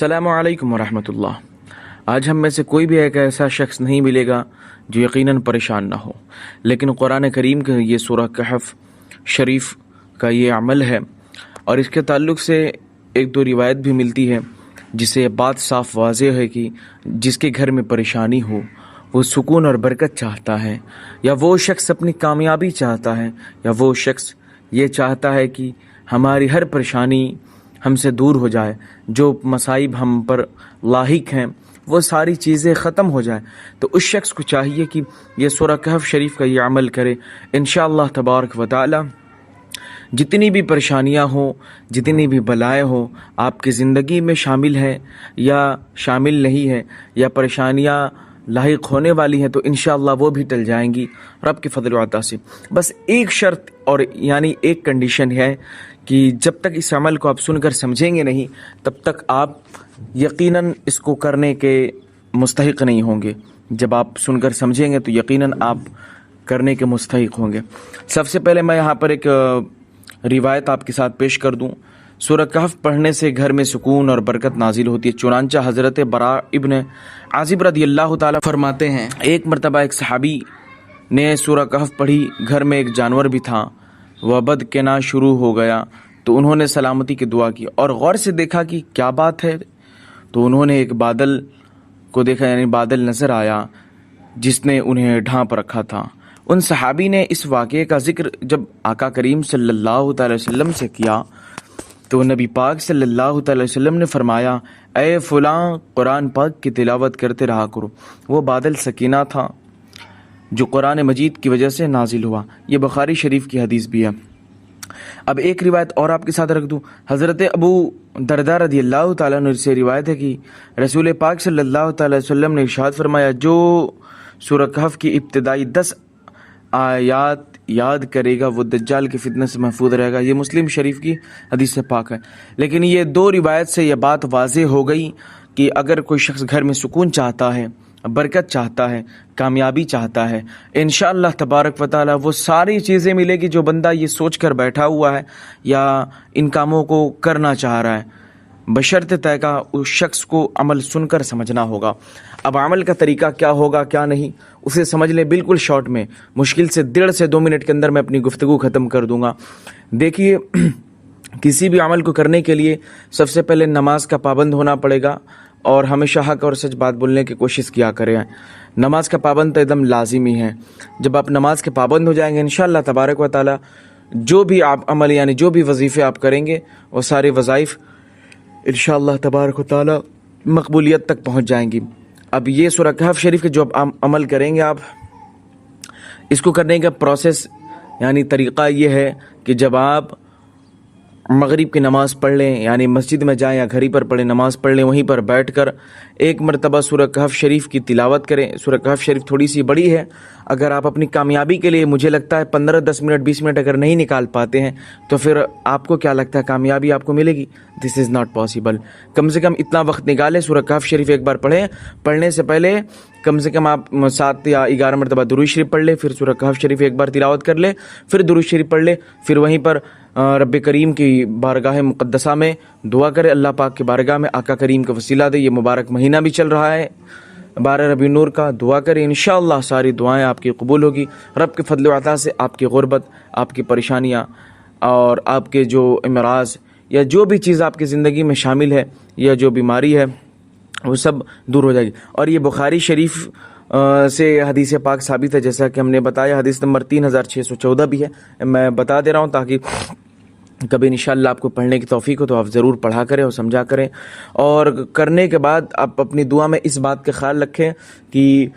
अस्सलामु अलैकुम वरहमतुल्लाह। आज हम में से कोई भी एक ऐसा शख्स नहीं मिलेगा जो यकीनन परेशान ना हो, लेकिन कुरान करीम के ये सूरह कहफ शरीफ का ये अमल है और इसके ताल्लुक़ से एक दो रिवायत भी मिलती है जिससे बात साफ वाज़ेह है कि जिसके घर में परेशानी हो वो सुकून और बरकत चाहता है, या वो शख्स अपनी कामयाबी चाहता है, या वो शख्स ये चाहता है कि हमारी हर परेशानी हमसे दूर हो जाए, जो मसाइब हम पर लाहिक हैं वो सारी चीज़ें ख़त्म हो जाए, तो उस शख्स को चाहिए कि ये सूरह कहफ शरीफ का ये अमल करे। इंशाअल्लाह तबारक व तआला जितनी भी परेशानियां हो, जितनी भी बलाएं हो आपकी ज़िंदगी में शामिल है या शामिल नहीं है, या परेशानियां लाहिक होने वाली हैं, तो इंशाअल्लाह वो भी टल जाएंगी रब के फضل व अता से। बस एक शर्त और यानी एक कंडीशन है कि जब तक इस अमल को आप सुनकर समझेंगे नहीं तब तक आप यकीनन इसको करने के मुस्तहिक नहीं होंगे। जब आप सुनकर समझेंगे तो यकीनन आप करने के मुस्तहिक होंगे। सबसे पहले मैं यहाँ पर एक रिवायत आपके साथ पेश कर दूँ। सूरह कहफ पढ़ने से घर में सुकून और बरकत नाजिल होती है। चुनांचा हज़रत बरा इब्न आज़िब रदियल्लाहु ताला फरमाते हैं, एक मरतबा एक सहाबी ने सूरह कहफ पढ़ी, घर में एक जानवर भी था, वह बद कहना शुरू हो गया, तो उन्होंने सलामती की दुआ की और गौर से देखा कि क्या बात है, तो उन्होंने एक बादल को देखा, यानी बादल नज़र आया जिसने उन्हें ढांप रखा था। उन सहाबी ने इस वाक़े का जिक्र जब आका करीम सल्लल्लाहु अलैहि वसल्लम से किया तो नबी पाक सल्लल्लाहु अलैहि वसल्लम ने फरमाया, ए फ़लाँ कुरान पाक की तिलावत करते रहा करो। वो बादल सकीना था जो कुरान मजीद की वजह से नाजिल हुआ। ये बुखारी शरीफ की हदीस भी है। अब एक रिवायत और आपके साथ रख दूं। हज़रत अबू दरदा रदियल्लाहु ताला अन्हु से रिवायत है कि रसूल पाक सल्लल्लाहु अलैहि वसल्लम ने इरशाद फरमाया, जो सूरह कहफ की इब्तिदाई 10 आयात याद करेगा वो दज्जाल के फितने से महफूज रहेगा। ये मुस्लिम शरीफ की हदीस से पाक है। लेकिन ये दो रिवायत से यह बात वाज़ेह हो गई कि अगर कोई शख्स घर में सुकून चाहता है, बरकत चाहता है, कामयाबी चाहता है, इंशाअल्लाह तबारक व तआला वो सारी चीज़ें मिलेगी जो बंदा ये सोच कर बैठा हुआ है या इन कामों को करना चाह रहा है, बशर्ते तय का उस शख्स को अमल सुनकर समझना होगा। अब अमल का तरीका क्या होगा क्या नहीं उसे समझ लें बिल्कुल शॉर्ट में। मुश्किल से 1.5 से 2 मिनट के अंदर मैं अपनी गुफ्तगू ख़त्म कर दूंगा। देखिए, किसी भी अमल को करने के लिए सबसे पहले नमाज का पाबंद होना पड़ेगा और हमेशा हक और सच बात बोलने की कोशिश किया करें। नमाज का पाबंद तो एकदम लाजिमी है। जब आप नमाज के पाबंद हो जाएंगे इंशाअल्लाह तबारक व तआला जो भी आप अमल यानी जो भी वजीफ़े आप करेंगे वो सारे वज़ाइफ इंशाअल्लाह तबारक व तआला मकबूलियत तक पहुँच जाएंगी। अब ये सूरह कहफ शरीफ के जो आप अमल करेंगे, आप इसको करने का प्रोसेस यानी तरीक़ा ये है कि जब आप मगरिब की नमाज़ पढ़ लें, यानी मस्जिद में जाएं या घर ही पर पढ़ें, नमाज़ पढ़ लें, वहीं पर बैठकर एक मरतबा सूरह कहफ शरीफ की तिलावत करें। सूरह कहफ शरीफ थोड़ी सी बड़ी है, अगर आप अपनी कामयाबी के लिए मुझे लगता है 15-10 मिनट 20 मिनट अगर नहीं निकाल पाते हैं तो फिर आपको क्या लगता है कामयाबी आपको मिलेगी? This is not possible. कम से कम इतना वक्त निकालें, सूरह कहफ शरीफ एक बार पढ़ें, पढ़ने से पहले कम से कम आप 7 या 11 मरतबा दुरूद शरीफ पढ़ ले, फिर सूरह कहफ शरीफ एक बार तिलावत कर ले, फिर दुरूद शरीफ पढ़ ले, फिर वहीं पर रब करीम की बारगाह मुक़द्दसा में दुआ करे, अल्लाह पाक की बारगाह में आका करीम का वसीला दे। ये मुबारक महीना भी चल रहा है 12 रबी नूर का, दुआ करें, इंशाअल्लाह सारी दुआएं आपकी कबूल होगी। रब के फضل व अता से आपकी गुर्बत, आपकी परेशानियाँ और आपके जो इमराज या जो भी चीज़ आपकी ज़िंदगी में शामिल है या जो बीमारी है वो सब दूर हो जाएगी। और ये बुखारी शरीफ से हदीस पाक साबित है, जैसा कि हमने बताया। हदीस नंबर 3614 भी है, मैं बता दे रहा हूँ ताकि कभी इंशाअल्लाह आपको पढ़ने की तौफीक हो तो आप ज़रूर पढ़ा करें और समझा करें। और करने के बाद आप अपनी दुआ में इस बात का ख्याल रखें कि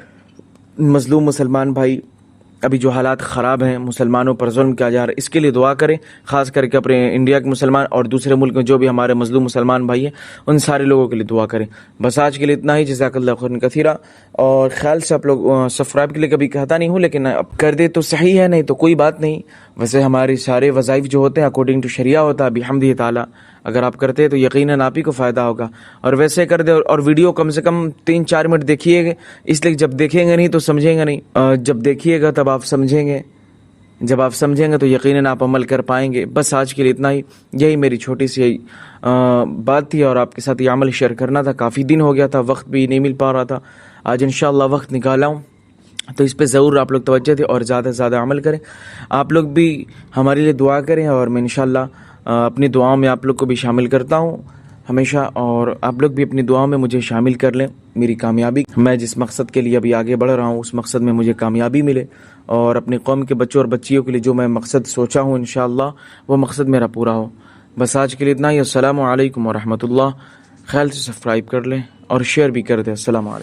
मज़लूम मुसलमान भाई, अभी जो हालात ख़राब हैं, मुसलमानों पर जुल्म किया जा रहा है, इसके लिए दुआ करें, ख़ास करके अपने इंडिया के मुसलमान और दूसरे मुल्क में जो भी हमारे मज़लूम मुसलमान भाई हैं उन सारे लोगों के लिए दुआ करें। बस आज के लिए इतना ही। जज़ाकल्लाहु खैरन कसीरा। और ख़्याल से आप लोग सब्सक्राइब के लिए कभी कहता नहीं हूँ, लेकिन अब कर दे तो सही है, नहीं तो कोई बात नहीं। वैसे हमारे सारे वज़ाइफ जो होते हैं अकॉर्डिंग टू शरिया होता है, बिहम्दिही ताला। अगर आप करते हैं तो यकीनन आप ही को फ़ायदा होगा। और वैसे कर दे, और वीडियो कम से कम 3-4 मिनट देखिएगा, इसलिए जब देखेंगे नहीं तो समझेंगे नहीं, जब देखिएगा तब आप समझेंगे। جب آپ سمجھیں گے تو یقیناً آپ عمل کر پائیں گے۔ بس آج کے لیے اتنا ہی، یہی میری چھوٹی سی بات تھی اور آپ کے ساتھ یہ عمل شیئر کرنا تھا۔ کافی دن ہو گیا تھا، وقت بھی نہیں مل پا رہا تھا، آج انشاءاللہ وقت نکالا ہوں، تو اس پہ ضرور آپ لوگ توجہ دیں اور زیادہ سے زیادہ عمل کریں۔ آپ لوگ بھی ہمارے لیے دعا کریں اور میں انشاءاللہ اپنی دعاؤں میں آپ لوگ کو بھی شامل کرتا ہوں ہمیشہ، اور آپ لوگ بھی اپنی دعاؤں میں مجھے شامل کر لیں۔ میری کامیابی، میں جس مقصد کے لیے ابھی آگے بڑھ رہا ہوں اس مقصد میں مجھے کامیابی ملے، اور اپنی قوم کے بچوں اور بچیوں کے لیے جو میں مقصد سوچا ہوں انشاءاللہ وہ مقصد میرا پورا ہو۔ بس آج کے لیے اتنا ہی۔ السلام علیکم ورحمۃ اللہ۔ خیال سے سبسکرائب کر لیں اور شیئر بھی کر دیں۔ السلام علیکم۔